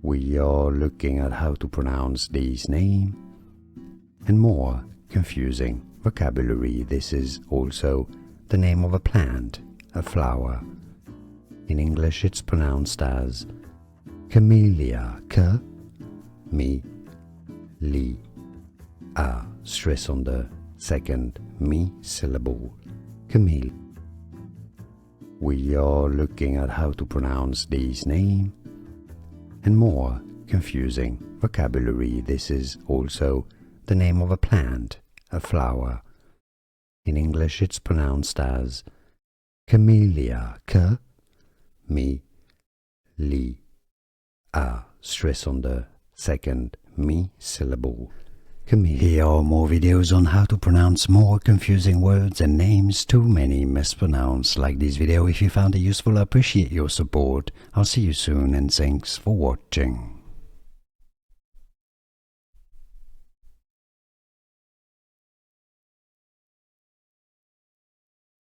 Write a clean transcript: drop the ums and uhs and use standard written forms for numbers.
We are looking at how to pronounce these names and more confusing vocabulary. This is also the name of a plant, a flower. In English it's pronounced as camellia, ca-me-li-a, stress on the second me syllable, camille. We are looking at how to pronounce these names and more confusing vocabulary. This is also the name of a plant, a flower. In English it's pronounced as camellia, ca-me-li-a, stress on the second me syllable, camellia. Here are more videos on how to pronounce more confusing words and names too many mispronounced. Like this video if you found it useful. I appreciate your support. I'll see you soon and thanks for watching.